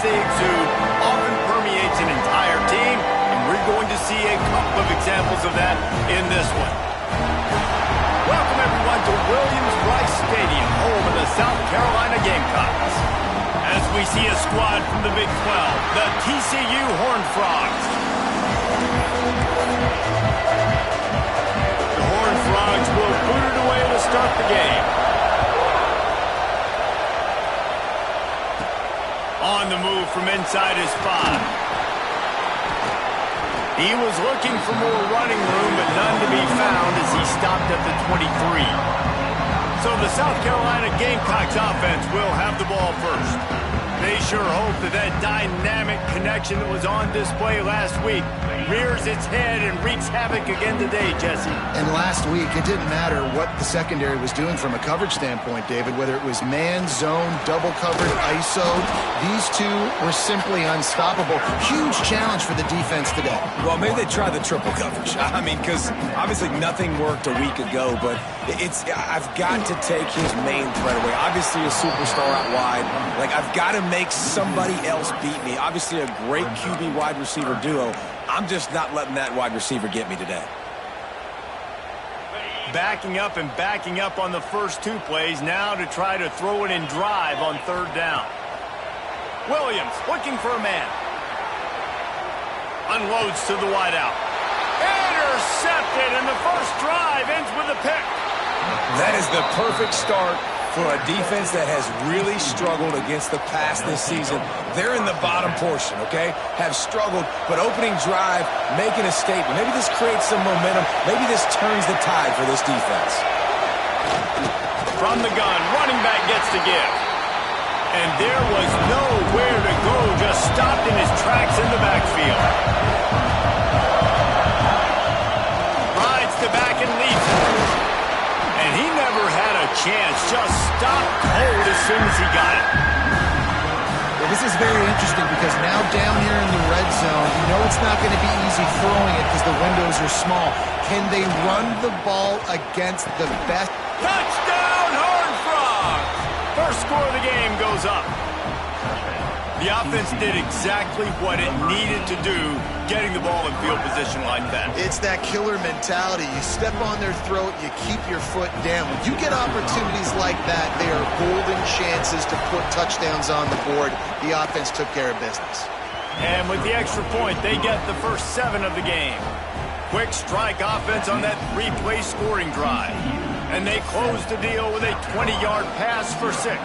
they exude often permeates an entire team, and we're going to see a couple of examples of that in this one. Welcome, everyone, to Williams-Brice Stadium, home of the South Carolina Gamecocks. As we see a squad from the Big 12, the TCU Horned Frogs. The Horned Frogs will boot it away to start the game. On the move from inside his 5. He was looking for more running room, but none to be found as he stopped at the 23. So the South Carolina Gamecocks offense will have the ball first. They sure hope that that dynamic connection that was on display last week rears its head and wreaks havoc again today, Jesse. And last week, it didn't matter what the secondary was doing from a coverage standpoint, David, whether it was man, zone, double covered, ISO. These two were simply unstoppable. Huge challenge for the defense today. Well, maybe they try the triple coverage. I mean, because obviously nothing worked a week ago, but I've got to take his main threat away. Obviously a superstar out wide. Like, I've got to make somebody else beat me. Obviously a great QB wide receiver duo. I'm just not letting that wide receiver get me today. Backing up and backing up on the first 2 plays now to try to throw it in drive on 3rd down. Williams looking for a man. Unloads to the wideout. Intercepted, and the first drive ends with a pick. That is the perfect start for a defense that has really struggled against the pass this season. They're in the bottom portion, okay? Have struggled, but opening drive, making a statement. Maybe this creates some momentum. Maybe this turns the tide for this defense. From the gun, running back gets to give. And there was nowhere to go, just stopped in his tracks in the backfield. Rides the back and leaps it. And he never had a chance, just stopped cold as soon as he got it. Well, this is very interesting because now down here in the red zone, you know it's not going to be easy throwing it because the windows are small. Can they run the ball against the best? Touchdown, Horned Frogs! First score of the game goes up. The offense did exactly what it needed to do, getting the ball in field position like that. It's that killer mentality. You step on their throat, you keep your foot down. When you get opportunities like that, they are golden chances to put touchdowns on the board. The offense took care of business. And with the extra point, they get the first 7 of the game. Quick strike offense on that 3-play scoring drive. And they close the deal with a 20-yard pass for 6.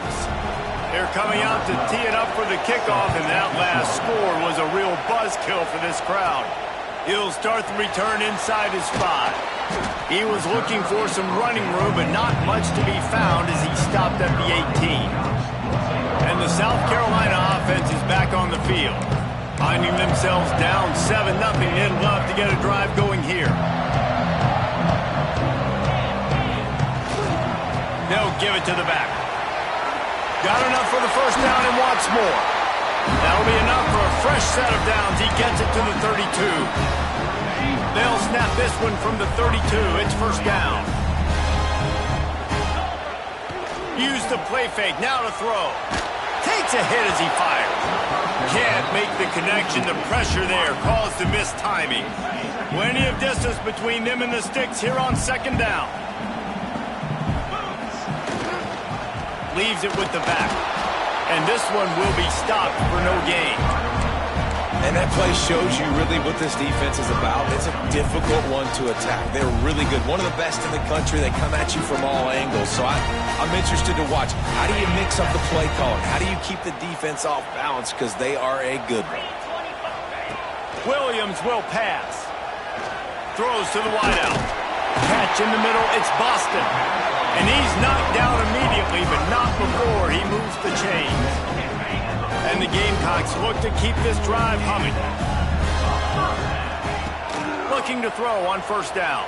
They're coming out to tee it up for the kickoff, and that last score was a real buzzkill for this crowd. He'll start the return inside his 5. He was looking for some running room, but not much to be found as he stopped at the 18. And the South Carolina offense is back on the field. Finding themselves down 7-0, they'd love to get a drive going here. They'll give it to the back. Got enough for the first down and wants more. That'll be enough for a fresh set of downs. He gets it to the 32. They'll snap this one from the 32. It's first down. Use the play fake. Now to throw. Takes a hit as he fires. Can't make the connection. The pressure there caused the missed timing. Plenty of distance between them and the sticks here on 2nd down. Leaves it with the back. And this one will be stopped for no gain. And that play shows you really what this defense is about. It's a difficult one to attack. They're really good. One of the best in the country. They come at you from all angles. So I'm interested to watch. How do you mix up the play calling? How do you keep the defense off balance? Because they are a good one. Williams will pass. Throws to the wideout. Catch in the middle. It's Boston. And he's knocked down immediately, but not before he moves the chains. And the Gamecocks look to keep this drive humming. Looking to throw on first down.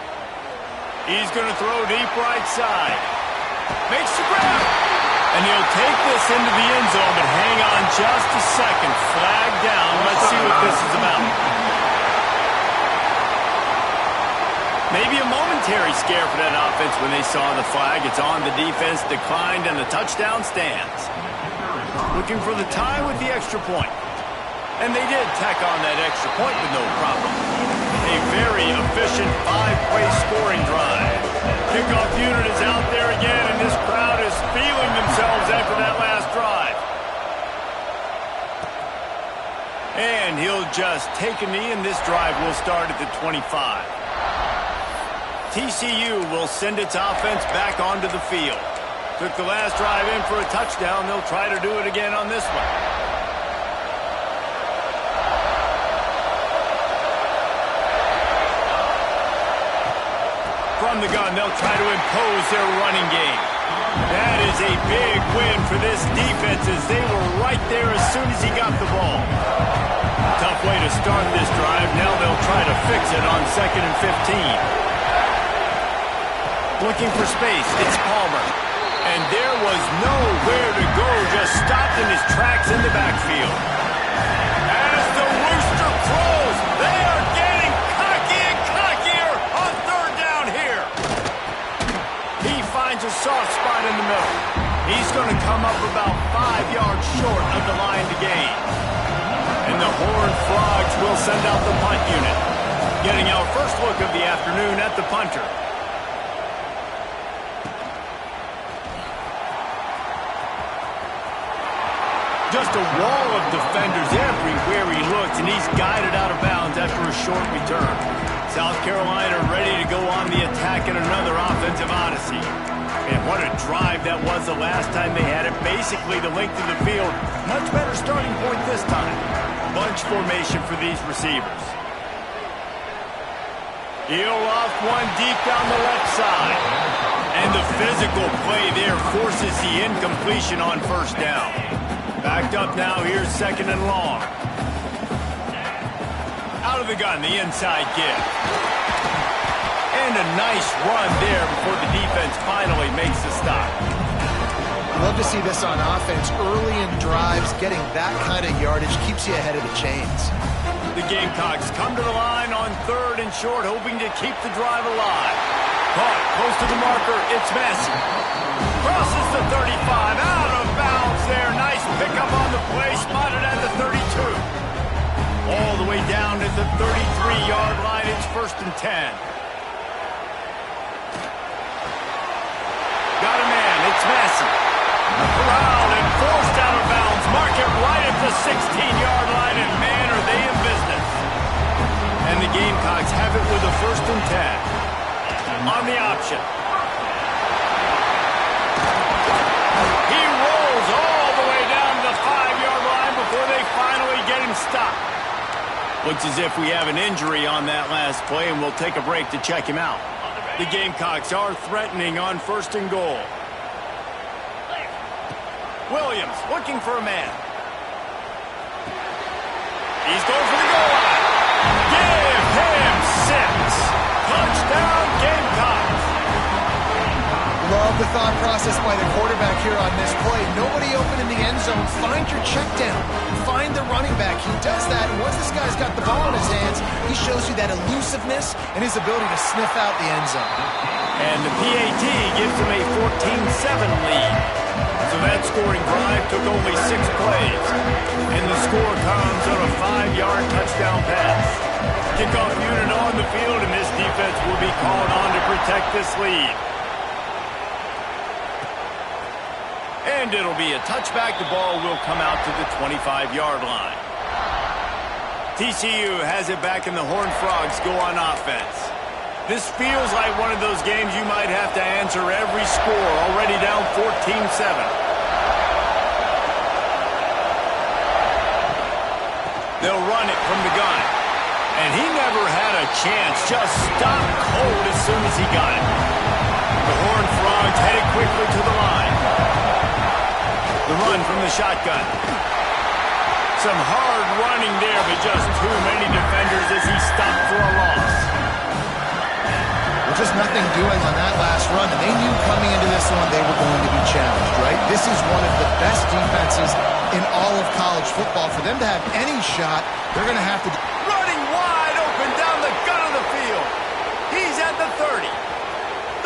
He's going to throw deep right side. Makes the grab. And he'll take this into the end zone, but hang on just a second. Flag down. Let's see what this is about. Maybe a momentary scare for that offense when they saw the flag. It's on, the defense declined, and the touchdown stands. looking for the tie with the extra point. And they did tack on that extra point with no problem. A very efficient 5-play scoring drive. Kickoff unit is out there again, and this crowd is feeling themselves after that last drive. And he'll just take a knee, and this drive will start at the 25. TCU will send its offense back onto the field. Took the last drive in for a touchdown. They'll try to do it again on this one. From the gun, they'll try to impose their running game. That is a big win for this defense as they were right there as soon as he got the ball. Tough way to start this drive. Now they'll try to fix it on 2nd and 15. Looking for space, it's Palmer. And there was nowhere to go, just stopped in his tracks in the backfield. As the rooster crows, they are getting cocky and cockier on 3rd down here. He finds a soft spot in the middle. He's going to come up about 5 yards short of the line to gain. And the Horned Frogs will send out the punt unit. Getting our first look of the afternoon at the punter. Just a wall of defenders everywhere he looks, and he's guided out of bounds after a short return. South Carolina ready to go on the attack in another offensive odyssey. And what a drive that was the last time they had it. Basically the length of the field. Much better starting point this time. Bunch formation for these receivers. Heel off one deep down the left side. And the physical play there forces the incompletion on 1st down. Backed up now, here's 2nd and long. Out of the gun, the inside give. And a nice run there before the defense finally makes the stop. Love to see this on offense. Early in drives, getting that kind of yardage keeps you ahead of the chains. The Gamecocks come to the line on 3rd and short, hoping to keep the drive alive. Caught close to the marker, it's Massey. Crosses the 35, out of bounds there. Nice pickup on the play, spotted at the 32. All the way down at the 33-yard line, it's 1st and 10. Got a man, it's Massey. Corralled and forced out of bounds. Mark it right at the 16-yard line, and man, are they in business. And the Gamecocks have it with a 1st and 10. On the option. He rolls all the way down to the 5-yard line before they finally get him stopped. Looks as if we have an injury on that last play, and we'll take a break to check him out. The Gamecocks are threatening on 1st and goal. Williams looking for a man. He's going for the goal line. Give him 6. Touchdown, Gamecocks. Love the thought process by the quarterback here on this play. Nobody open in the end zone. Find your check down. Find the running back. He does that, and once this guy's got the ball in his hands, he shows you that elusiveness and his ability to sniff out the end zone. And the PAT gives him a 14-7 lead. So that scoring drive took only 6 plays. And the score comes on a 5-yard touchdown pass. Kickoff unit on the field, and this defense will be called on to protect this lead. And it'll be a touchback. The ball will come out to the 25-yard line. TCU has it back, and the Horned Frogs go on offense. This feels like one of those games you might have to answer every score, already down 14-7. They'll run it from the gun. And he never had a chance, just stopped cold as soon as he got it. The Horned Frogs headed quickly to the line. The run from the shotgun. Some hard running there, but just too many defenders as he stopped for a loss. Well, just nothing doing on that last run, and they knew coming into this one they were going to be challenged, right? This is one of the best defenses in all of college football. For them to have any shot, they're going to have to... Running wide open down the gun of the field. He's at the 30.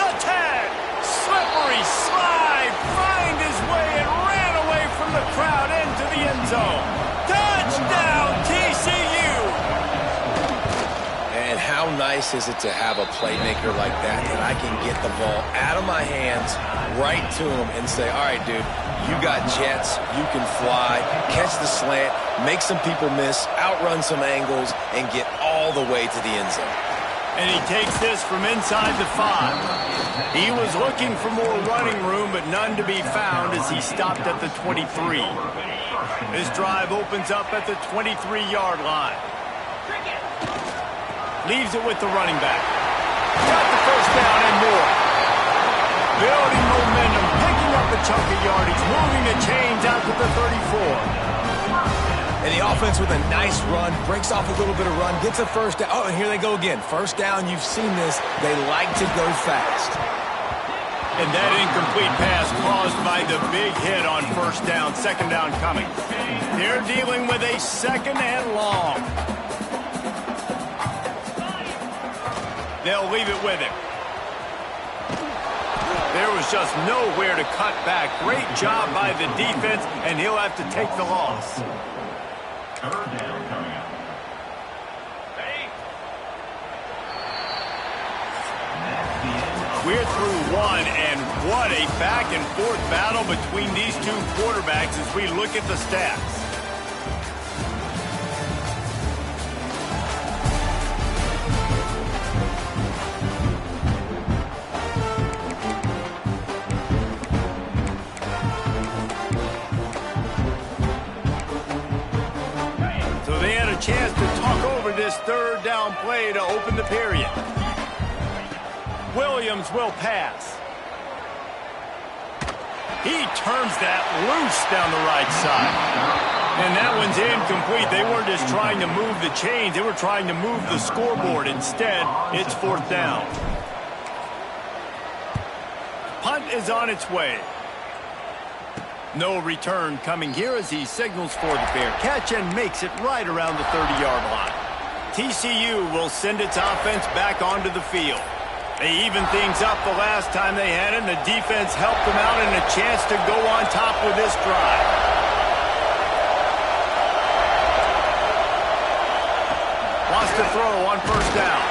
The 10. Slippery slide. Find his way and ran away from the crowd nice is it to have a playmaker like that I can get the ball out of my hands right to him and say, all right, dude, you got jets, you can fly, catch the slant, make some people miss, outrun some angles, and get all the way to the end zone. And he takes this from inside the 5. He was looking for more running room, but none to be found as he stopped at the 23. This drive opens up at the 23-yard line. Leaves it with the running back. Got the first down and more. Building momentum, picking up a chunk of yardage, moving the chains out to the 34. And the offense with a nice run, breaks off a little bit of run, gets a first down. Oh, and here they go again. First down, you've seen this. They like to go fast. And that incomplete pass caused by the big hit on first down, second down coming. They're dealing with a second and long. They'll leave it with him. There was just nowhere to cut back. Great job by the defense, and he'll have to take the loss. Third down coming up. We're through one, and what a back-and-forth battle between these two quarterbacks as we look at the stats. So they had a chance to talk over this third down play to open the period. Williams will pass. He turns that loose down the right side. And that one's incomplete. They weren't just trying to move the chains. They were trying to move the scoreboard. Instead, it's fourth down. Punt is on its way. No return coming here as he signals for the fair catch and makes it right around the 30-yard line. TCU will send its offense back onto the field. They evened things up the last time they had it, and the defense helped them out and a chance to go on top with this drive. Wants to throw on first down.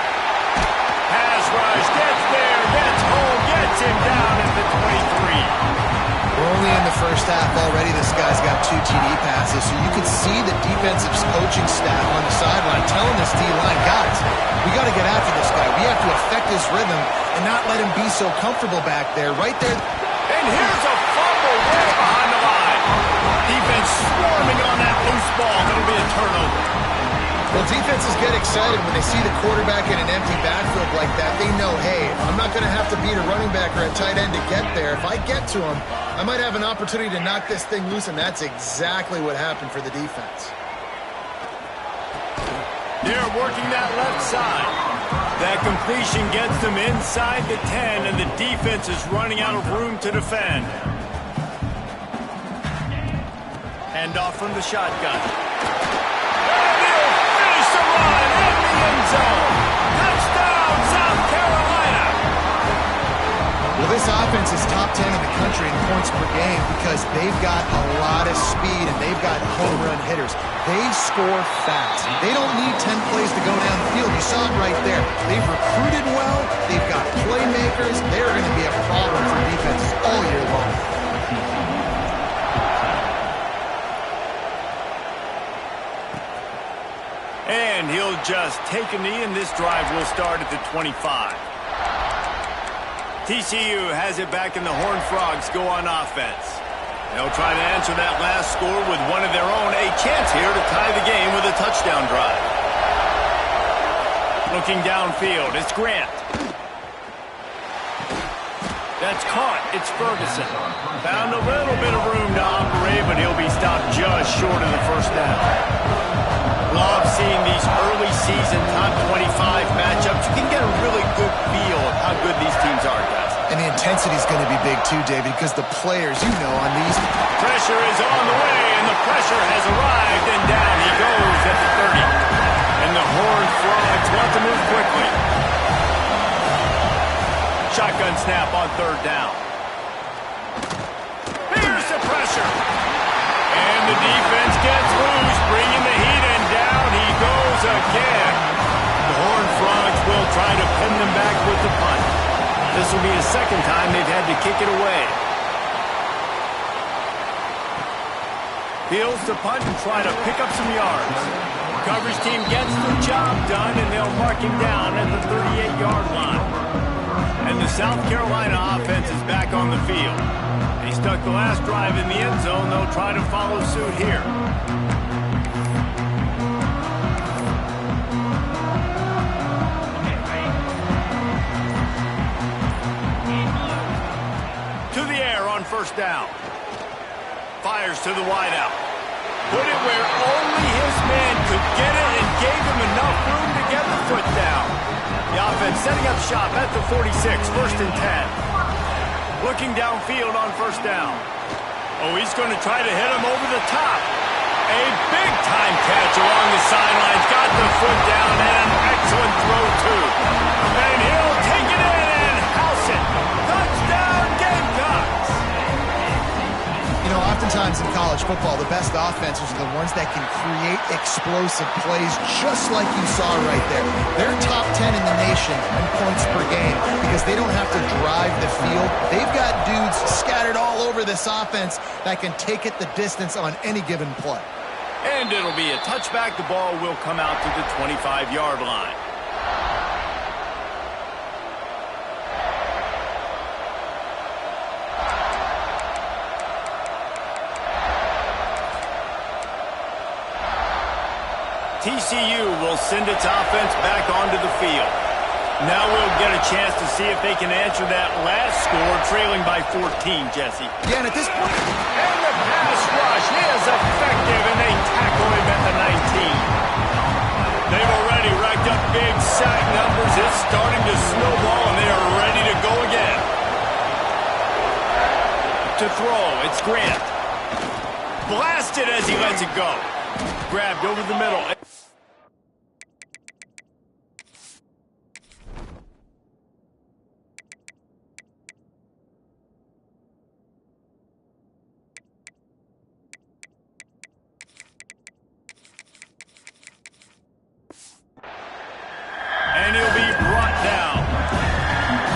Pass rush, gets there, gets home, gets him down at the 23. We're only in the first half already. This guy's got 2 TD passes, so you can see the defensive coaching staff on the sideline telling this D-line, guys, we got to get after this guy. We have to affect his rhythm and not let him be so comfortable back there. Right there. And here's a fumble way behind the line. Defense swarming on that loose ball. It'll be a turnover. Well, defenses get excited when they see the quarterback in an empty backfield like that. They know, hey, I'm not going to have to beat a running back or a tight end to get there. If I get to him, I might have an opportunity to knock this thing loose, and that's exactly what happened for the defense. They're working that left side. That completion gets them inside the 10, and the defense is running out of room to defend. Hand off from the shotgun. And he'll finish the run in the end zone. Touchdown, South Carolina. Well, this offense is top 10 in the country in points per game because they've got a lot of speed and they've got home run hitters. They score fast. They don't need 10 plays to go down the field. You saw it right there. They've recruited well. They've got playmakers. They're going to be a problem for defenses all year long. And he'll just take a knee, and this drive will start at the 25. TCU has it back, and the Horned Frogs go on offense. They'll try to answer that last score with one of their own. A chance here to tie the game with a touchdown drive. Looking downfield, it's Grant. That's caught. It's Ferguson. Found a little bit of room to operate, but he'll be stopped just short of the first down. Love seeing these early season top 25 matchups. You can get a really good feel of how good these teams are, guys. And the intensity is going to be big too, David, because the players, you know, on these. Pressure is on the way, and the pressure has arrived, and down he goes at the 30. And the Horned Frogs want to move quickly. Shotgun snap on third down. Here's the pressure. And the defense gets loose, bringing the heat, and down he goes again. The Horned Frogs will try to pin them back with the punt. This will be the second time they've had to kick it away. Fields to punt and try to pick up some yards. Coverage team gets the job done, and they'll mark him down at the 38-yard line. And the South Carolina offense is back on the field. They stuck the last drive in the end zone. They'll try to follow suit here. To the air on first down. Fires to the wideout. Put it where only his man could get it and gave him enough room to get the foot down. The offense setting up shop at the 46, 1st and 10. Looking downfield on first down. Oh, he's going to try to hit him over the top. A big-time catch along the sidelines. Got the foot down and an excellent throw, too. And he'll take it in and house it. Touchdown, Gamecocks! You know, oftentimes in college football, the best offenses are the ones that can create explosive plays, just like you saw right there. They're top 10 in the nation in points per game because they don't have to drive the field. They've got dudes scattered all over this offense that can take it the distance on any given play. And it'll be a touchback. The ball will come out to the 25-yard line. TCU will send its offense back onto the field. Now we'll get a chance to see if they can answer that last score, trailing by 14, Jesse. Yeah, and at this point... And the pass rush is effective, and they tackle him at the 19. They've already racked up big sack numbers. It's starting to snowball, and they are ready to go again. To throw, it's Grant. Blasted as he lets it go. Grabbed over the middle. And he'll be brought down.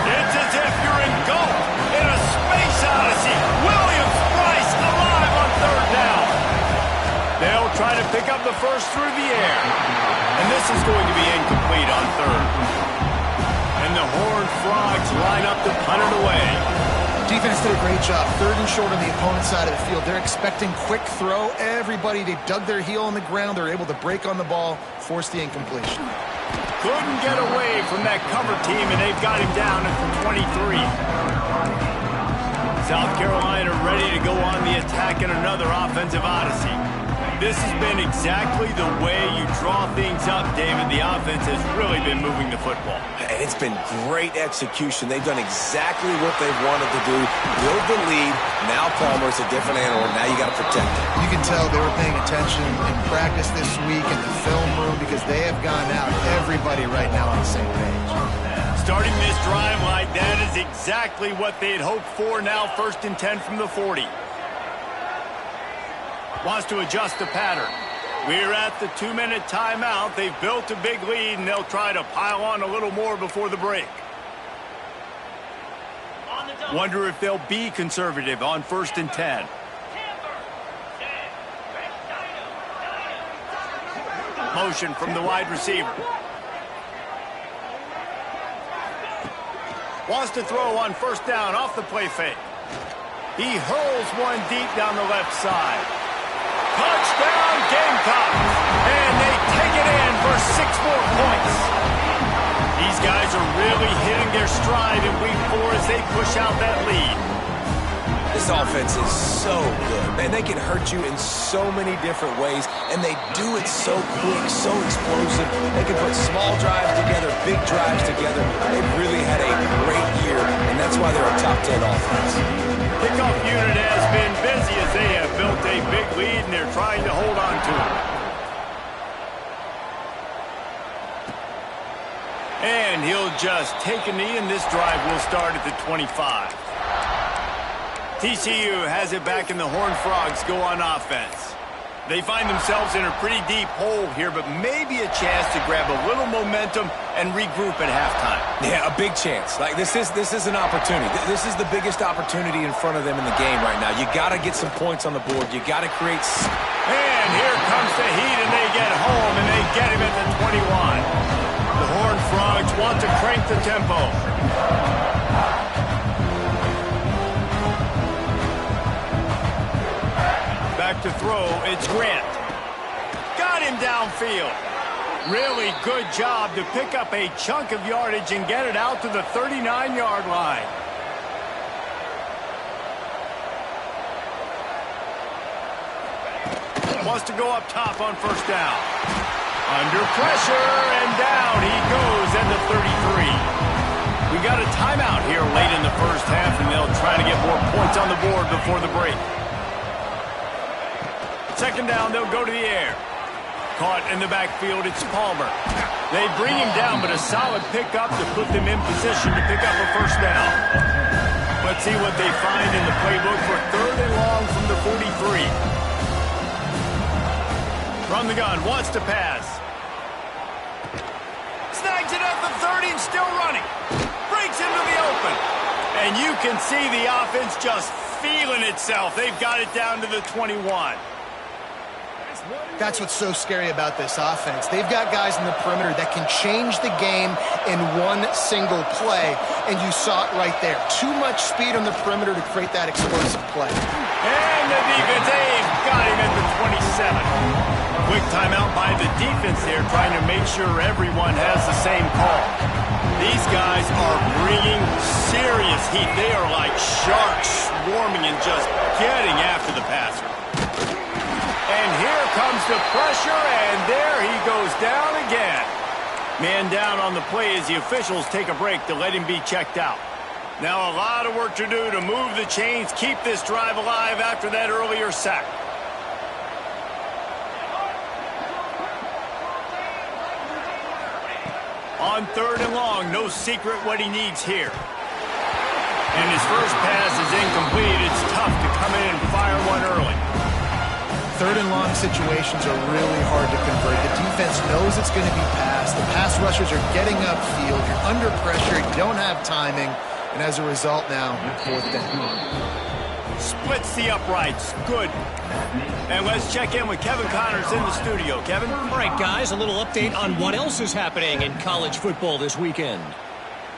It's as if you're engulfed in a space odyssey. Williams-Brice alive on third down. They'll try to pick up the first through the air. And this is going to be incomplete on third. And the Horned Frogs line up to punt it away. Defense did a great job. 3rd and short on the opponent's side of the field. They're expecting quick throw. Everybody, they dug their heel on the ground. They're able to break on the ball, force the incompletion. Couldn't get away from that cover team, and they've got him down at the 23. South Carolina ready to go on the attack in another offensive odyssey. This has been exactly the way you draw things up, David. The offense has really been moving the football. And it's been great execution. They've done exactly what they've wanted to do. Build the lead. Now Palmer's a different animal. Now you got to protect it. You can tell they were paying attention in practice this week in the film room because they have gone out, everybody right now on the same page. Starting this drive like that is exactly what they had hoped for. Now 1st and 10 from the 40. Wants to adjust the pattern. We're at the 2-minute timeout. They've built a big lead, and they'll try to pile on a little more before the break. Wonder if they'll be conservative on 1st and 10. Motion from the wide receiver. Wants to throw on first down off the play fake. He hurls one deep down the left side. Touchdown, Gamecocks! And they take it in for 6 more points. These guys are really hitting their stride in week 4 as they push out that lead. This offense is so good. Man, they can hurt you in so many different ways, and they do it so quick, so explosive. They can put small drives together, big drives together. They've really had a great year, and that's why they're a top 10 offense. Kickoff unit has been busy as they have built a big lead, and they're trying to hold on to it. And he'll just take a knee, and this drive will start at the 25. TCU has it back, and the Horned Frogs go on offense. They find themselves in a pretty deep hole here, but maybe a chance to grab a little momentum and regroup at halftime. Yeah, a big chance. Like this is an opportunity. This is the biggest opportunity in front of them in the game right now. You got to get some points on the board. You got to create. And here comes the Heat, and they get home, and they get him at the 21. The Horned Frogs want to crank the tempo. Back to throw, it's Grant. Got him downfield. Really good job to pick up a chunk of yardage and get it out to the 39-yard line. Wants to go up top on first down. Under pressure, and down he goes at the 33. We got a timeout here late in the first half, and they'll try to get more points on the board before the break. Second down, they'll go to the air. Caught in the backfield, it's Palmer. They bring him down, but a solid pickup to put them in position to pick up a first down. Let's see what they find in the playbook for third and long from the 43. From the gun, wants to pass. Snags it at the 30 and still running. Breaks into the open. And you can see the offense just feeling itself. They've got it down to the 21. That's what's so scary about this offense. They've got guys in the perimeter that can change the game in one single play, and you saw it right there. Too much speed on the perimeter to create that explosive play. And the defense, they've got him at the 27. Quick timeout by the defense there, trying to make sure everyone has the same call. These guys are bringing serious heat. They are like sharks swarming and just getting after the passer. And here comes the pressure, and there he goes down again. Man down on the play as the officials take a break to let him be checked out. Now a lot of work to do to move the chains, keep this drive alive after that earlier sack. On third and long, no secret what he needs here. And his first pass is incomplete. It's tough to come in and fire one early. Third and long situations are really hard to convert. The defense knows it's going to be passed. The pass rushers are getting upfield. You're under pressure. You don't have timing. And as a result now, fourth down. Splits the uprights. Good. And let's check in with Kevin Connors in the studio. Kevin? All right, guys, a little update on what else is happening in college football this weekend.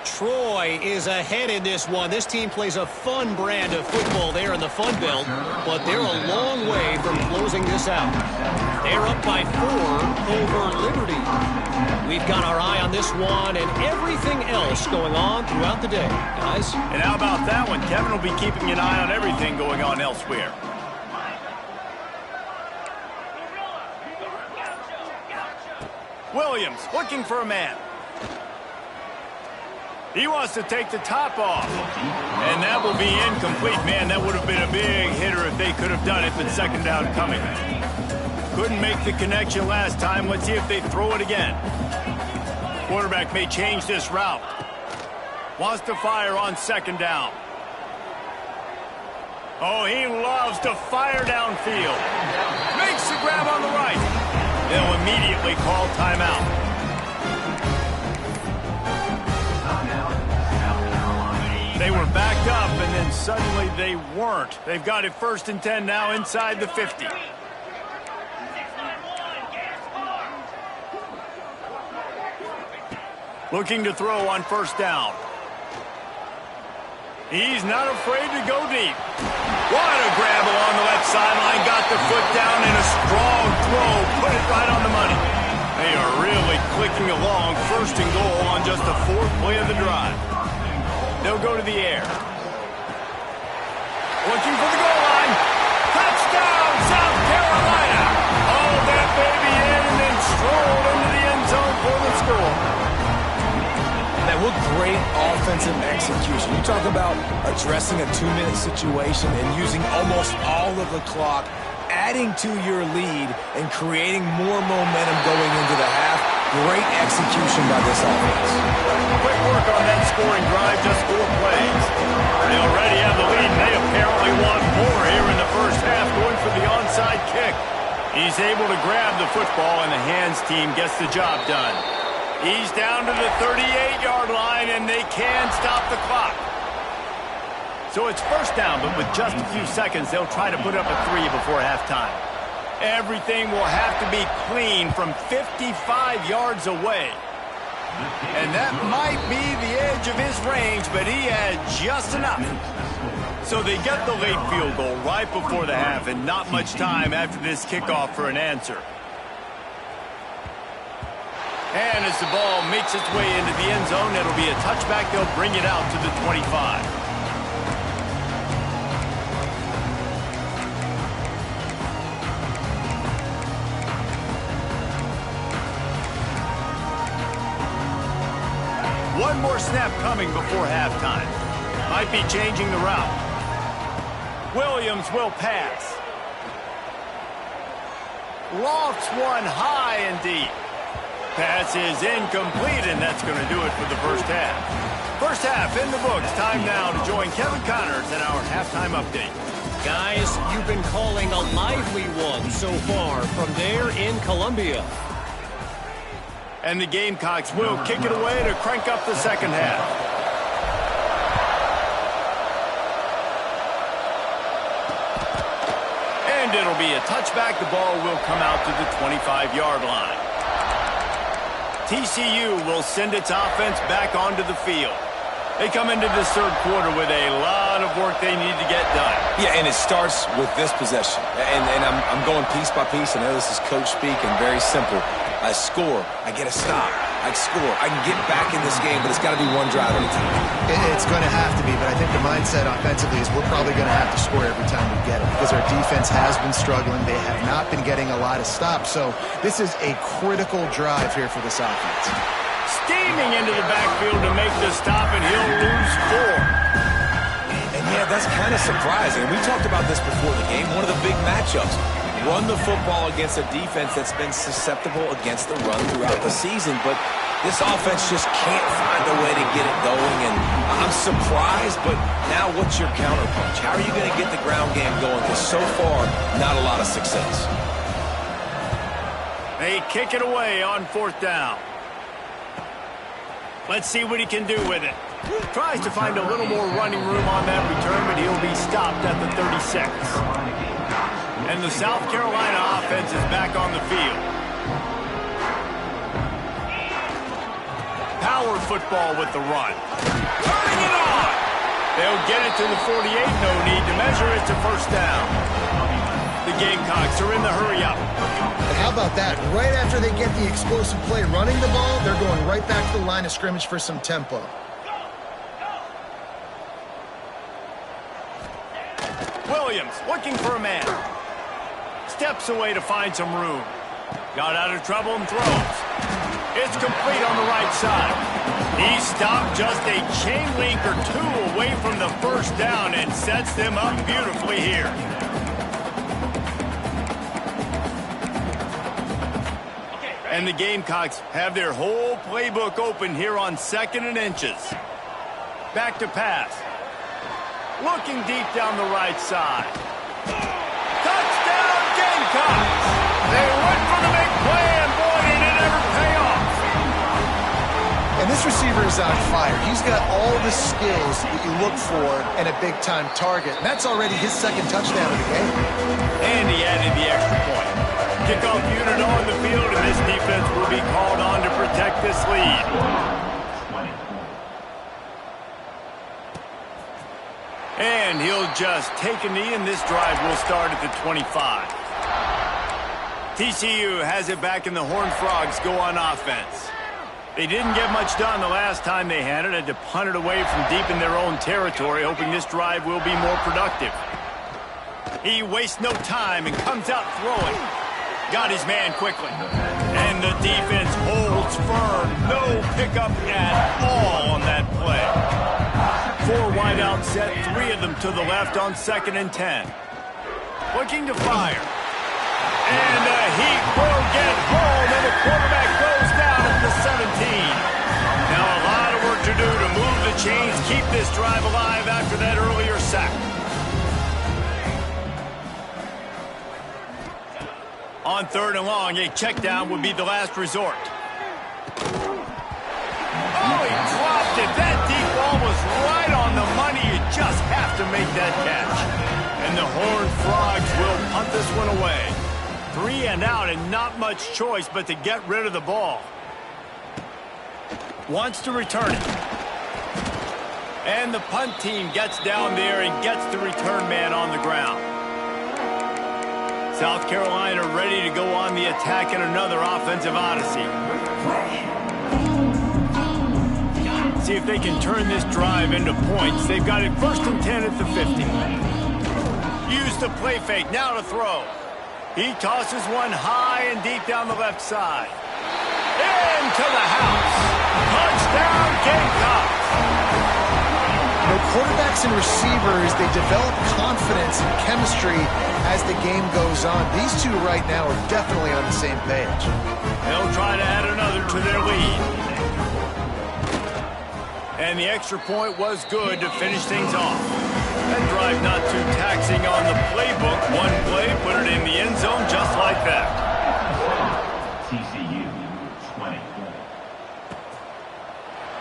Troy is ahead in this one. This team plays a fun brand of football there in the Fun Belt, but they're a long way from closing this out. They're up by 4 over Liberty. We've got our eye on this one and everything else going on throughout the day, guys. And how about that one? Kevin will be keeping an eye on everything going on elsewhere. Williams looking for a man. He wants to take the top off. And that will be incomplete. Man, that would have been a big hitter if they could have done it, but second down coming. Couldn't make the connection last time. Let's see if they throw it again. Quarterback may change this route. Wants to fire on second down. Oh, he loves to fire downfield. Makes the grab on the right. They'll immediately call timeout. They were backed up, and then suddenly they weren't. They've got it 1st and 10 now inside the 50. Looking to throw on first down. He's not afraid to go deep. What a grab along the left sideline. Got the foot down in a strong throw. Put it right on the money. They are really clicking along. 1st and goal on just the 4th play of the drive. They'll go to the air. Looking for the goal line. Touchdown, South Carolina. All that baby in and then strolled into the end zone for the score. That was great offensive execution. You talk about addressing a 2-minute situation and using almost all of the clock, adding to your lead and creating more momentum going into the half. Great execution by this offense. Quick work on that scoring drive, just 4 plays. They already have the lead, and they apparently want more here in the first half, going for the onside kick. He's able to grab the football, and the hands team gets the job done. He's down to the 38-yard line, and they can stop the clock. So it's first down, but with just a few seconds, they'll try to put up a 3 before halftime. Everything will have to be clean from 55 yards away. And that might be the edge of his range, but he had just enough. So they get the late field goal right before the half, and not much time after this kickoff for an answer. And as the ball makes its way into the end zone, it'll be a touchback. They'll bring it out to the 25. One more snap coming before halftime. Might be changing the route. Williams will pass. Lofts one high and deep. Pass is incomplete, and that's going to do it for the first half. First half in the books. Time now to join Kevin Connors in our halftime update. Guys, you've been calling a lively one so far from there in Columbia. And the Gamecocks will kick it away to crank up the second half. And it'll be a touchback. The ball will come out to the 25-yard line. TCU will send its offense back onto the field. They come into this third quarter with a lot of work they need to get done. Yeah, and it starts with this possession. And I'm going piece by piece. I know this is coach speak and very simple. I score, I get a stop. I score, I can get back in this game, but it's got to be one drive at a time. It's going to have to be, but I think the mindset offensively is we're probably going to have to score every time we get it because our defense has been struggling. They have not been getting a lot of stops, so this is a critical drive here for this offense. Steaming into the backfield to make the stop, and he'll lose 4. And yeah, that's kind of surprising. We talked about this before the game, one of the big matchups. Run the football against a defense that's been susceptible against the run throughout the season, but this offense just can't find a way to get it going, and I'm surprised, but now what's your counterpunch? How are you going to get the ground game going? Because so far, not a lot of success. They kick it away on fourth down. Let's see what he can do with it. Tries to find a little more running room on that return, but he'll be stopped at the 36. And the South Carolina offense is back on the field. Power football with the run. Turning it on! They'll get it to the 48. No need to measure it to first down. The Gamecocks are in the hurry-up. And how about that? Right after they get the explosive play running the ball, they're going right back to the line of scrimmage for some tempo. Williams looking for a man. Steps away to find some room. Got out of trouble and throws. It's complete on the right side. He stopped just a chain link or two away from the first down and sets them up beautifully here. And the Gamecocks have their whole playbook open here on 2nd and inches. Back to pass. Looking deep down the right side. Touchdown Gamecocks! They went for the big play, and boy, did it ever pay off. And this receiver is on fire. He's got all the skills that you look for in a big-time target. And that's already his second touchdown of the game. And he added the extra point. Kickoff unit on the field, and this defense will be called on to protect this lead. And he'll just take a knee, and this drive will start at the 25. TCU has it back, and the Horned Frogs go on offense. They didn't get much done the last time they had it. Had to punt it away from deep in their own territory, hoping this drive will be more productive. He wastes no time and comes out throwing. Got his man quickly. And the defense holds firm. No pickup at all on that play. 4 wideout set, 3 of them to the left on 2nd and 10. Looking to fire. And the heat will get home, and the quarterback goes down at the 17. Now a lot of work to do to move the chains, keep this drive alive after that earlier sack. On 3rd and long, a check down would be the last resort. Oh, he dropped it. That deep ball was right on the money. You just have to make that catch. And the Horned Frogs will punt this one away. 3 and out and not much choice but to get rid of the ball. Wants to return it. And the punt team gets down there and gets the return man on the ground. South Carolina ready to go on the attack in another offensive odyssey. See if they can turn this drive into points. They've got it 1st and 10 at the 50. Use the play fake, now to throw. He tosses one high and deep down the left side. Into the house. Touchdown, Gamecocks. You know, quarterbacks and receivers, they develop confidence and chemistry as the game goes on. These two right now are definitely on the same page. They'll try to add another to their lead. And the extra point was good to finish things off. That drive not too taxing on the playbook. One play, put it in the end zone just like that. TCU 20.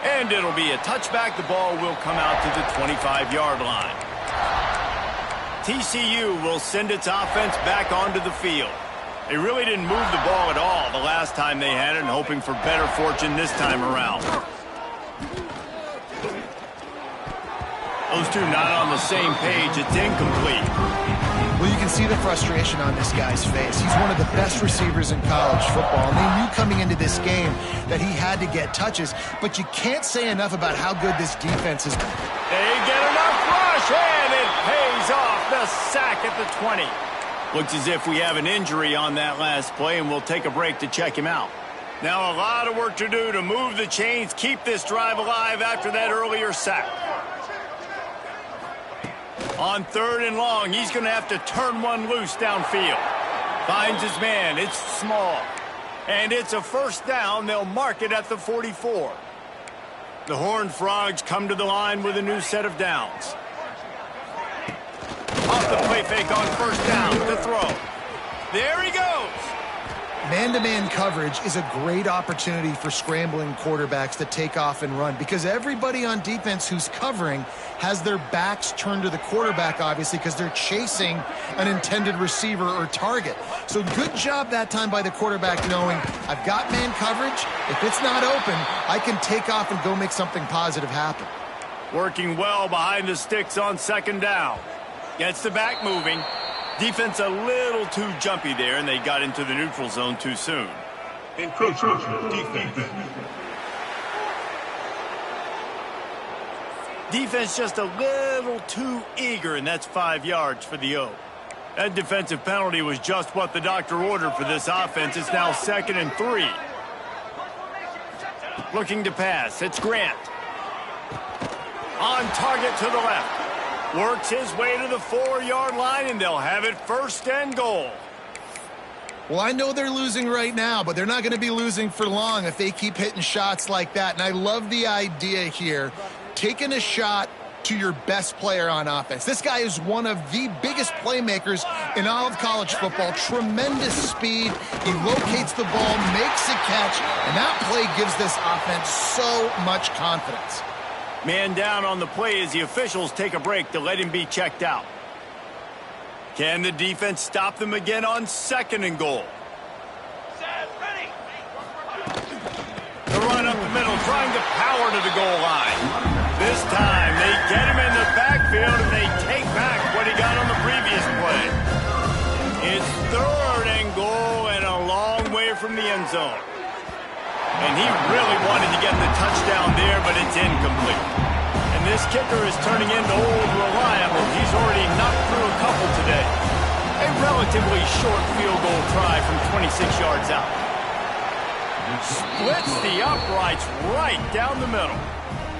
And it'll be a touchback. The ball will come out to the 25-yard line. TCU will send its offense back onto the field. They really didn't move the ball at all the last time they had it, and hoping for better fortune this time around. Those two not on the same page. It's incomplete. Well, you can see the frustration on this guy's face. He's one of the best receivers in college football, and they knew coming into this game that he had to get touches, but you can't say enough about how good this defense is. They get enough rush, and it pays off. The sack at the 20. Looks as if we have an injury on that last play, and we'll take a break to check him out. Now a lot of work to do to move the chains, keep this drive alive after that earlier sack. On 3rd and long, he's going to have to turn one loose downfield. Finds his man. It's small. And it's a 1st down. They'll mark it at the 44. The Horned Frogs come to the line with a new set of downs. Off the play fake on 1st down to throw. There he goes. Man-to-man coverage is a great opportunity for scrambling quarterbacks to take off and run, because everybody on defense who's covering has their backs turned to the quarterback, obviously, because they're chasing an intended receiver or target. So good job that time by the quarterback knowing, I've got man coverage. If it's not open, I can take off and go make something positive happen. Working well behind the sticks on 2nd down. Gets the back moving. Defense a little too jumpy there, and they got into the neutral zone too soon. Encroachment defense. Defense just a little too eager, and that's 5 yards for the O. That defensive penalty was just what the doctor ordered for this offense. It's now 2nd and 3. Looking to pass. It's Grant. On target to the left. Works his way to the 4-yard line, and they'll have it 1st and goal. Well, I know they're losing right now, but they're not going to be losing for long if they keep hitting shots like that. And I love the idea here, taking a shot to your best player on offense. This guy is one of the biggest playmakers in all of college football. Tremendous speed. He locates the ball, makes a catch, and that play gives this offense so much confidence. Man down on the play as the officials take a break to let him be checked out. Can the defense stop them again on 2nd and goal? The run up the middle, trying to power to the goal line. This time they get him in the backfield and they take back what he got on the previous play. It's 3rd and goal and a long way from the end zone. And he really wanted to get the touchdown there, but it's incomplete. And this kicker is turning into old reliable. He's already knocked through a couple today. A relatively short field goal try from 26 yards out. Splits the uprights right down the middle.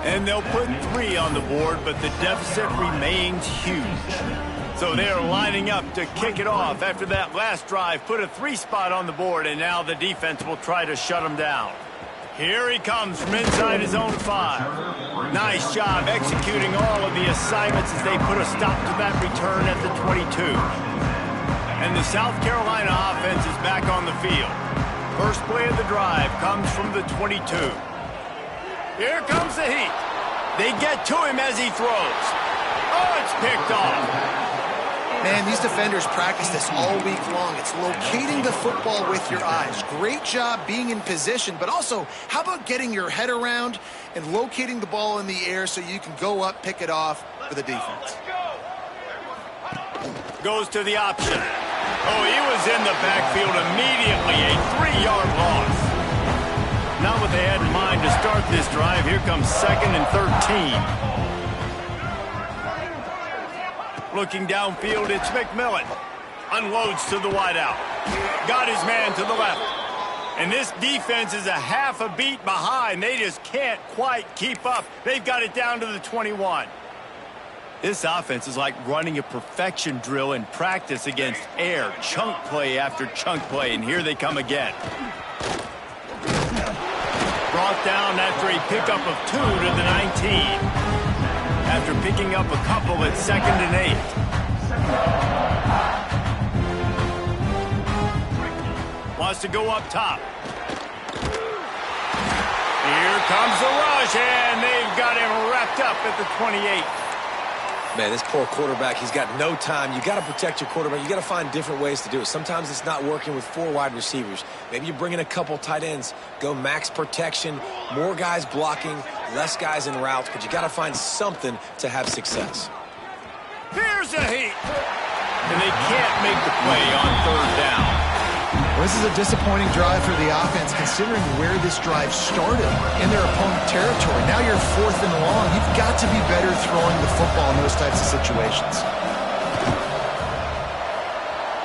And they'll put 3 on the board, but the deficit remains huge. So they're lining up to kick it off after that last drive. Put a 3 spot on the board, and now the defense will try to shut them down. Here he comes from inside his own 5. Nice job executing all of the assignments as they put a stop to that return at the 22. And the South Carolina offense is back on the field. First play of the drive comes from the 22. Here comes the heat. They get to him as he throws. Oh, it's picked off. Man, these defenders practice this all week long. It's locating the football with your eyes. Great job being in position, but also, how about getting your head around and locating the ball in the air so you can go up, pick it off for the defense. Goes to the option. Oh, he was in the backfield immediately. A 3-yard loss. Not what they had in mind to start this drive. Here comes 2nd and 13. Looking downfield, it's McMillan. Unloads to the wideout. Got his man to the left. And this defense is a half a beat behind. They just can't quite keep up. They've got it down to the 21. This offense is like running a perfection drill in practice against air. Chunk play after chunk play, and here they come again. Brought down after a pickup of 2 to the 19. After picking up a couple at 2nd and 8. Wants to go up top. Here comes the rush, and they've got him wrapped up at the 28. Man, this poor quarterback, he's got no time. You got to protect your quarterback. You got to find different ways to do it. Sometimes it's not working with 4 wide receivers. Maybe you bring in a couple tight ends, go max protection, more guys blocking, less guys in routes, but you got to find something to have success. Here's a heat. And they can't make the play on 3rd down. Well, this is a disappointing drive for the offense, considering where this drive started in their opponent territory. Now you're 4th and long. You've got to be better throwing the football in those types of situations.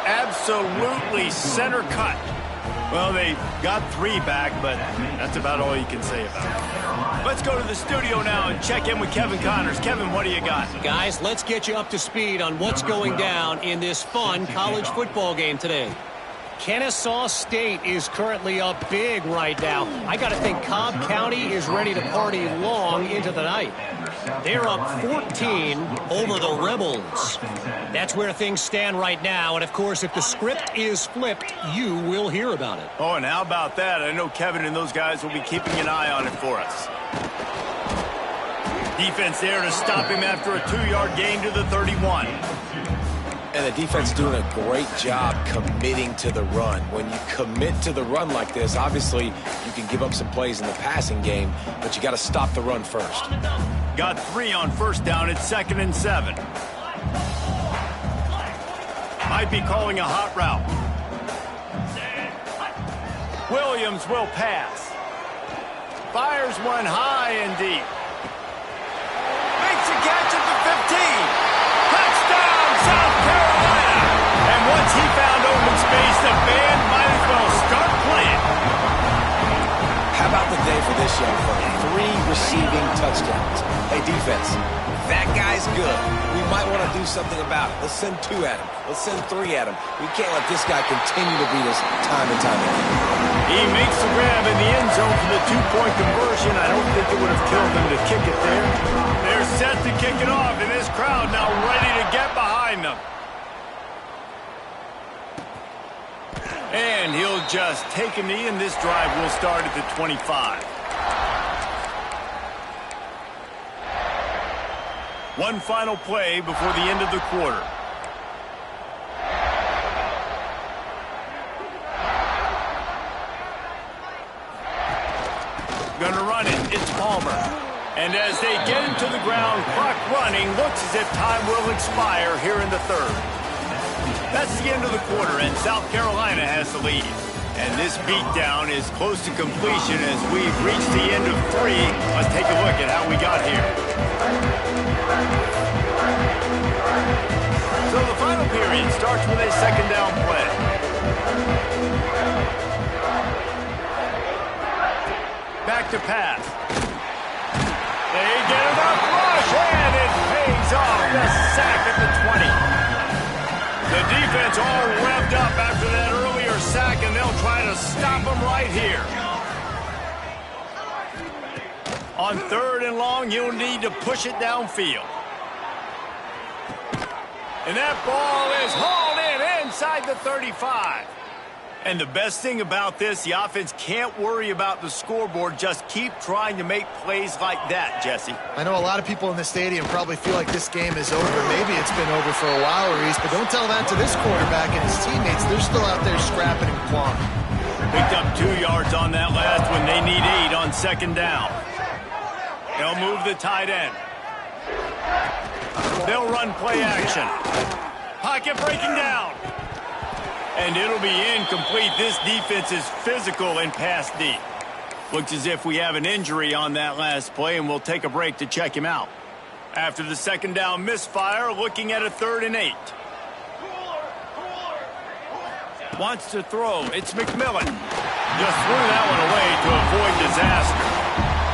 Absolutely center cut. Well, they got 3 back, but that's about all you can say about it. Let's go to the studio now and check in with Kevin Connors. Kevin, what do you got? Guys, let's get you up to speed on what's going down in this fun college football game today. Kennesaw State is currently up big right now. I got to think Cobb County is ready to party long into the night. They're up 14 over the Rebels. That's where things stand right now. And, of course, if the script is flipped, you will hear about it. Oh, and how about that? I know Kevin and those guys will be keeping an eye on it for us. Defense there to stop him after a 2-yard gain to the 31. And the defense doing a great job committing to the run. When you commit to the run like this, obviously you can give up some plays in the passing game, but you got to stop the run first. Got 3 on 1st down at 2nd and 7. Might be calling a hot route. Williams will pass. Fires one high and deep. Makes a catch at the 15. Touchdown, South Carolina! And once he found open space, the band might as well start playing. How about the day for this young fella? 3 receiving touchdowns. Hey, defense, that guy's good. We might want to do something about it. Let's send 2 at him. Let's send 3 at him. We can't let this guy continue to beat us time and time again. He makes the grab in the end zone for the 2-point conversion. I don't think it would have killed him to kick it there. They're set to kick it off, and this crowd now ready to get behind them. And he'll just take a knee, and this drive will start at the 25. One final play before the end of the quarter. Gonna run it. It's Palmer. And as they get him to the ground, clock running, looks as if time will expire here in the 3rd. That's the end of the quarter, and South Carolina has the lead. And this beatdown is close to completion as we've reached the end of 3. Let's take a look at how we got here. So the final period starts with a 2nd down play. Back to pass. They get enough rush, and it pays off. The sack at the 20. The defense all revved up after that earlier sack, and they'll try to stop them right here. On 3rd and long, you'll need to push it downfield. And that ball is hauled in end inside the 35. And the best thing about this, the offense can't worry about the scoreboard. Just keep trying to make plays like that, Jesse. I know a lot of people in the stadium probably feel like this game is over. Maybe it's been over for a while, Reese, but don't tell that to this quarterback and his teammates. They're still out there scrapping and clawing. Picked up 2 yards on that last one. They need 8 on second down. They'll move the tight end. They'll run play action. Pocket breaking down. And it'll be incomplete. This defense is physical and pass deep. Looks as if we have an injury on that last play, and we'll take a break to check him out. After the second down misfire, looking at a 3rd and 8. Wants to throw. It's McMillan. Just threw that one away to avoid disaster.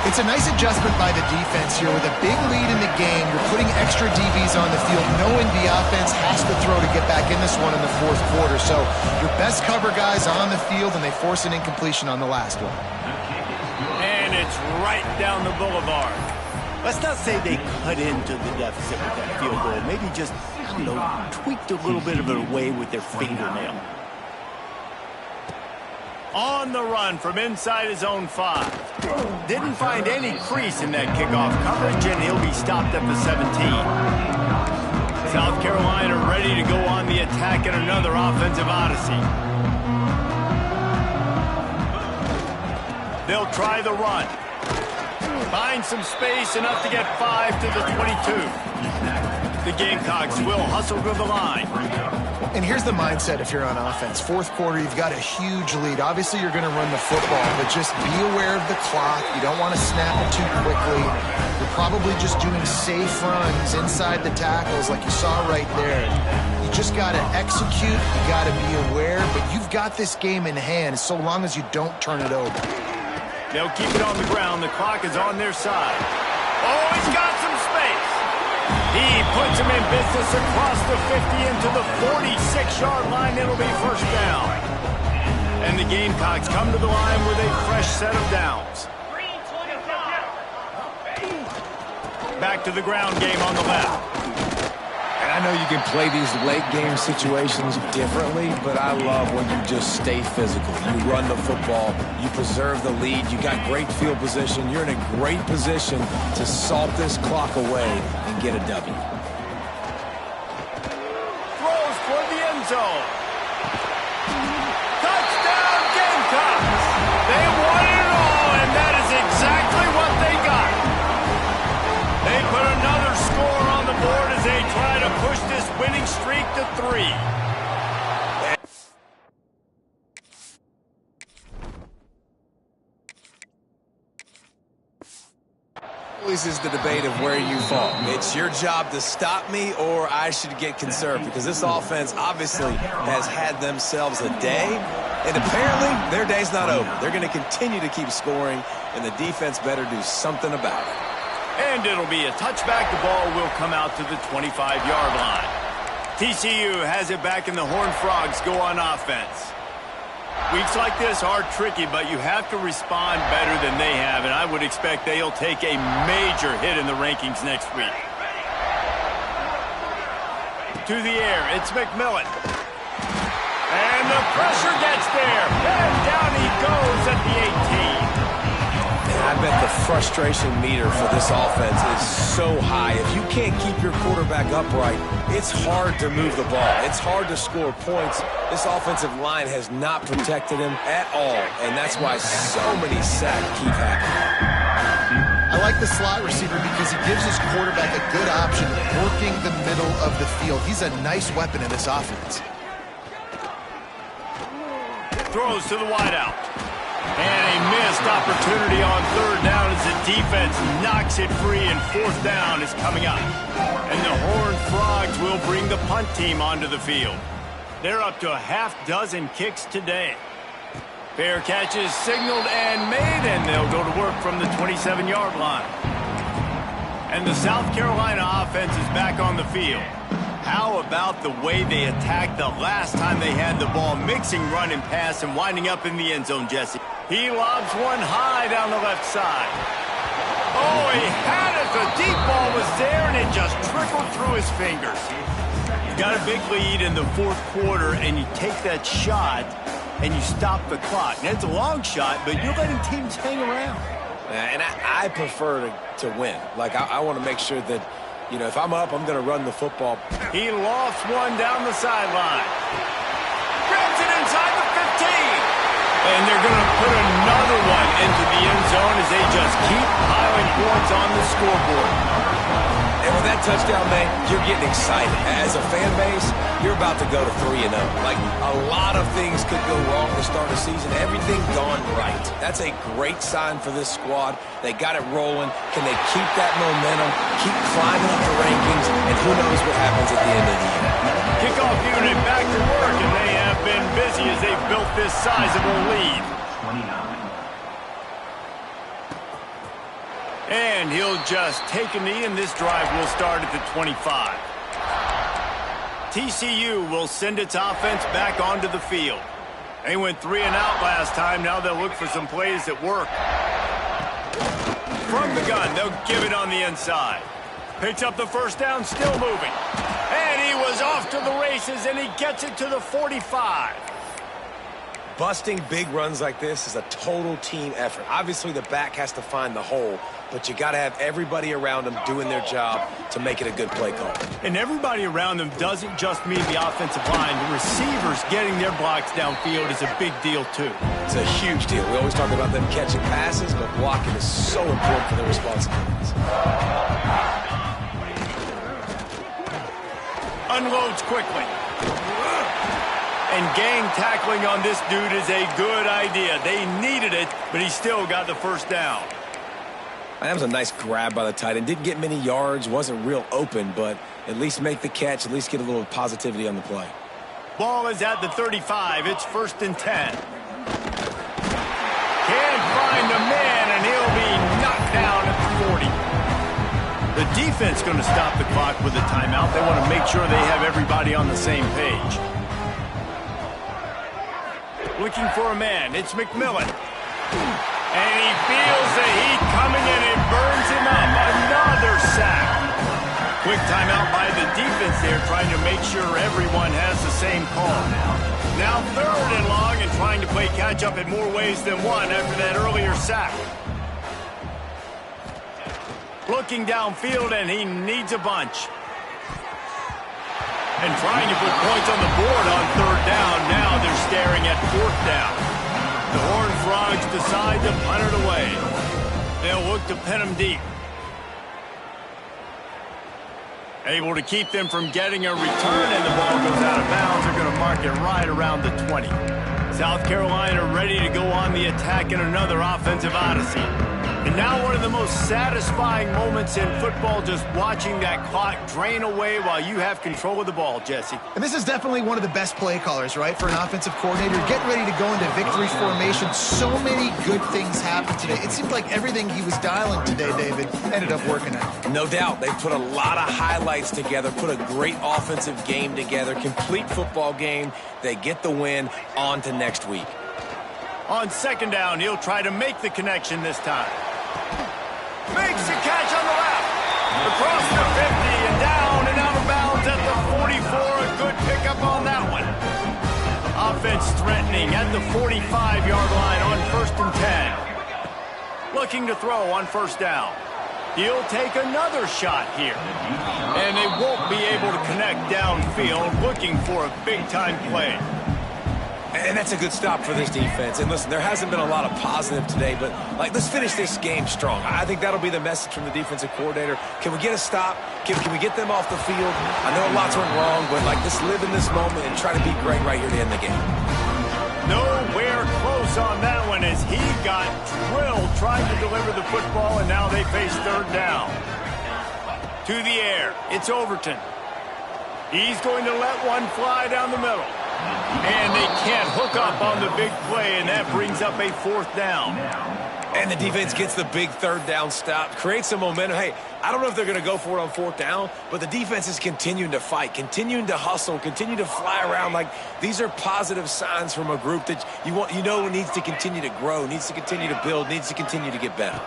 It's a nice adjustment by the defense here. With a big lead in the game, you're putting extra DBs on the field, knowing the offense has to throw to get back in this one in the 4th quarter. So your best cover guys on the field, and they force an incompletion on the last one. And it's right down the boulevard. Let's not say they cut into the deficit with that field goal. Maybe just, I don't know, tweaked a little bit of it away with their fingernail. On the run from inside his own 5. Didn't find any crease in that kickoff coverage, and he'll be stopped at the 17. South Carolina ready to go on the attack in another offensive odyssey. They'll try the run. Find some space, enough to get 5 to the 22. The Gamecocks will hustle to the line. And here's the mindset if you're on offense. 4th quarter, you've got a huge lead. Obviously, you're going to run the football, but just be aware of the clock. You don't want to snap it too quickly. You're probably just doing safe runs inside the tackles like you saw right there. You just got to execute. You got to be aware, but you've got this game in hand so long as you don't turn it over. They'll keep it on the ground. The clock is on their side. Oh, he's got some space. He puts him in business across the 50 into the 46-yard line. It'll be first down. And the Gamecocks come to the line with a fresh set of downs. Back to the ground game on the left. And I know you can play these late game situations differently, but I love when you just stay physical. You run the football, you preserve the lead, you got great field position. You're in a great position to salt this clock away and get a W. Throws toward the end zone. Touchdown Gamecocks! They won it all, and that is exactly what they got. They put another score on the board as they try to push this winning streak to 3. Always is the debate of where you fall. It's your job to stop me, or I should get conserved, because this offense obviously has had themselves a day, and apparently their day's not over. They're going to continue to keep scoring, and the defense better do something about it. And it'll be a touchback. The ball will come out to the 25-yard line. TCU has it back, and the Horned Frogs go on offense. Weeks like this are tricky, but you have to respond better than they have, and I would expect they'll take a major hit in the rankings next week. To the air, it's McMillan. And the pressure gets there, and down he goes at the 18. I bet the frustration meter for this offense is so high. If you can't keep your quarterback upright, it's hard to move the ball. It's hard to score points. This offensive line has not protected him at all, and that's why so many sacks keep happening. I like the slot receiver because he gives his quarterback a good option working the middle of the field. He's a nice weapon in this offense. Throws to the wideout. And a missed opportunity on 3rd down as the defense knocks it free, and 4th down is coming up. And the Horned Frogs will bring the punt team onto the field. They're up to a half-dozen kicks today. Fair catch is signaled and made, and they'll go to work from the 27-yard line. And the South Carolina offense is back on the field. How about the way they attacked the last time they had the ball, mixing run and pass and winding up in the end zone, Jesse? He lobs one high down the left side. Oh, he had it. The deep ball was there, and it just trickled through his fingers. got a big lead in the fourth quarter, and you take that shot, and you stop the clock. And it's a long shot, but you're letting teams hang around. And I prefer to win. Like, I want to make sure that, you know, if I'm up, I'm going to run the football. He lofts one down the sideline. Grabs it inside the 15. And they're going to put another one into the end zone as they just keep piling points on the scoreboard. And with that touchdown, man, you're getting excited. As a fan base, you're about to go to 3-0. Like, a lot of things could go wrong to start a season. Everything gone right. That's a great sign for this squad. They got it rolling. Can they keep that momentum, keep climbing up the rankings, and who knows what happens at the end of the year. Kickoff unit back to work, and they have been busy as they've built this sizable lead. 29. And he'll just take a knee, and this drive will start at the 25. TCU will send its offense back onto the field. They went 3 and out last time. Now they'll look for some plays that work. From the gun, they'll give it on the inside. Picks up the first down, still moving. And he was off to the races, and he gets it to the 45. Busting big runs like this is a total team effort. Obviously, the back has to find the hole, but you got to have everybody around them doing their job to make it a good play call. And everybody around them doesn't just mean the offensive line. The receivers getting their blocks downfield is a big deal, too. It's a huge deal. We always talk about them catching passes, but blocking is so important for their responsibilities. Unloads quickly. And gang tackling on this dude is a good idea. They needed it, but he still got the first down. That was a nice grab by the tight end. Didn't get many yards, wasn't real open, but at least make the catch, at least get a little positivity on the play. Ball is at the 35. It's 1st and 10. Can't find the man, and he'll be knocked down at the 40. The defense going to stop the clock with a timeout. They want to make sure they have everybody on the same page. Looking for a man. It's McMillan. And he feels the heat coming, and it burns him up. Another sack. Quick timeout by the defense there, trying to make sure everyone has the same call. Now 3rd and long, and trying to play catch-up in more ways than one after that earlier sack. Looking downfield, and he needs a bunch. And trying to put points on the board on 3rd down. Now they're staring at 4th down. The Horned Frogs decide to punt it away. They'll look to pin them deep. Able to keep them from getting a return, and the ball goes out of bounds. They're going to mark it right around the 20. South Carolina ready to go on the attack in another offensive odyssey. And now one of the most satisfying moments in football, just watching that clock drain away while you have control of the ball, Jesse. And this is definitely one of the best play callers, right, for an offensive coordinator. Getting ready to go into victory formation. So many good things happened today. It seemed like everything he was dialing today, David, ended up working out. No doubt. They put a lot of highlights together, put a great offensive game together, complete football game. They get the win. On to next week. On 2nd down, he'll try to make the connection this time. Makes the catch on the left. Across the 50 and down and out of bounds at the 44. A good pickup on that one. Offense threatening at the 45-yard line on 1st and 10. Looking to throw on 1st down. He'll take another shot here. And they won't be able to connect downfield, looking for a big-time play. And that's a good stop for this defense. And listen, there hasn't been a lot of positive today, but let's finish this game strong. I think that'll be the message from the defensive coordinator. Can we get a stop? Can we get them off the field? I know lots went wrong, but let's live in this moment and try to be great right here to end the game. Nowhere close on that one as he got drilled trying to deliver the football, and now they face 3rd down. To the air, it's Overton. He's going to let one fly down the middle. And they can't hook up on the big play, and that brings up a 4th down. And the defense gets the big 3rd down stop, creates some momentum. Hey, I don't know if they're going to go for it on 4th down, but the defense is continuing to fight, continuing to hustle, continue to fly around. These are positive signs from a group that you know needs to continue to grow, needs to continue to build, needs to continue to get better.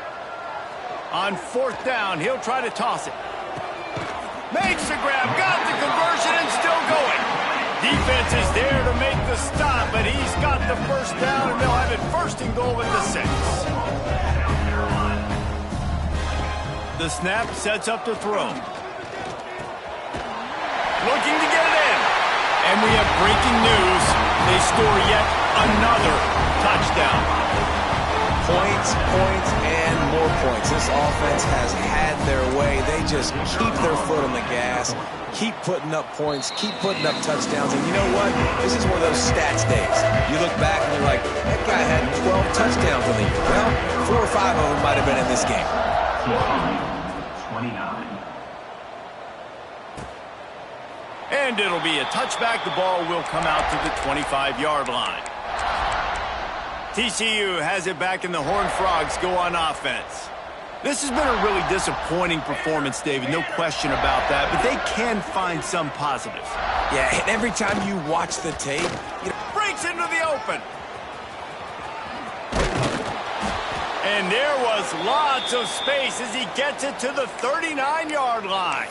On 4th down, he'll try to toss it. Makes the grab, got the conversion, and still defense is there to make the stop, but he's got the first down, and they'll have it first and goal at the 6. The snap sets up to throw. Looking to get it in. And we have breaking news. They score yet another touchdown. Points, points, and more points. This offense has had their way. They just keep their foot on the gas, keep putting up points, keep putting up touchdowns. And you know what? This is one of those stats days. You look back and you're like, that guy had 12 touchdowns on the year. Well, 4 or 5 of them might have been in this game. 29. And it'll be a touchback. The ball will come out to the 25-yard line. TCU has it back, and the Horned Frogs go on offense. This has been a really disappointing performance, David, no question about that, but they can find some positives. Yeah, and every time you watch the tape, Breaks into the open. And there was lots of space as he gets it to the 39-yard line.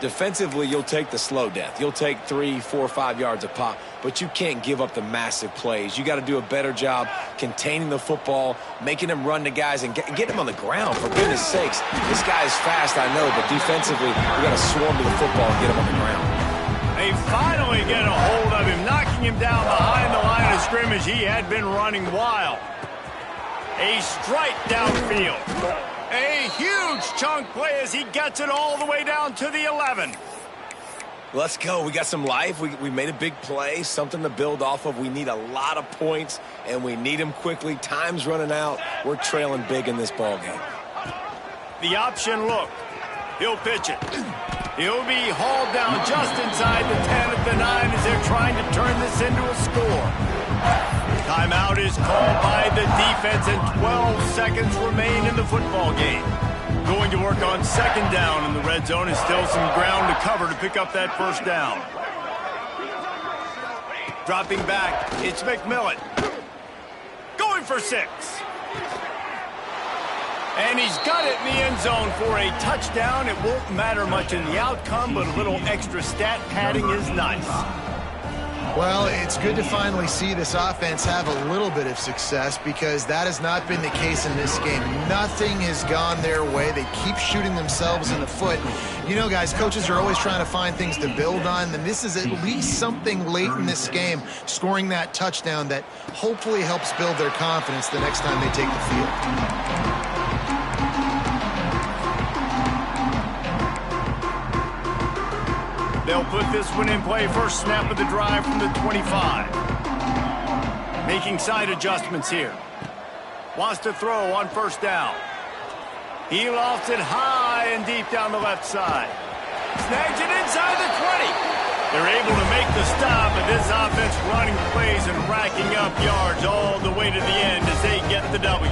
defensively, you'll take the slow death. You'll take 3, 4, 5 yards a pop, but you can't give up the massive plays. You got to do a better job containing the football, making them run to guys, and get them on the ground, for goodness sakes. This guy is fast, I know, but defensively, we got to swarm to the football and get him on the ground. They finally get a hold of him, knocking him down behind the line of scrimmage. He had been running wild. A strike downfield. A huge chunk play as he gets it all the way down to the 11. Let's go. We got some life. We made a big play, something to build off of. We need a lot of points, and we need them quickly. Time's running out. We're trailing big in this ballgame. The option look. He'll pitch it. He'll be hauled down just inside the 10 at the 9 as they're trying to turn this into a score. Timeout is called by the defense, and 12 seconds remain in the football game. Going to work on second down in the red zone, and still some ground to cover to pick up that first down. Dropping back, it's McMillan. Going for 6. And he's got it in the end zone for a touchdown. It won't matter much in the outcome, but a little extra stat padding is nice. Well, it's good to finally see this offense have a little bit of success, because that has not been the case in this game. Nothing has gone their way. They keep shooting themselves in the foot. You know, guys, coaches are always trying to find things to build on, and this is at least something late in this game, scoring that touchdown that hopefully helps build their confidence the next time they take the field. They'll put this one in play. First snap of the drive from the 25. Making side adjustments here. Wants to throw on first down. He lofts it high and deep down the left side. Snags it inside the 20. They're able to make the stop, but this offense running plays and racking up yards all the way to the end as they get the W.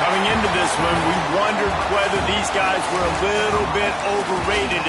Coming into this one, we wondered whether these guys were a little bit overrated.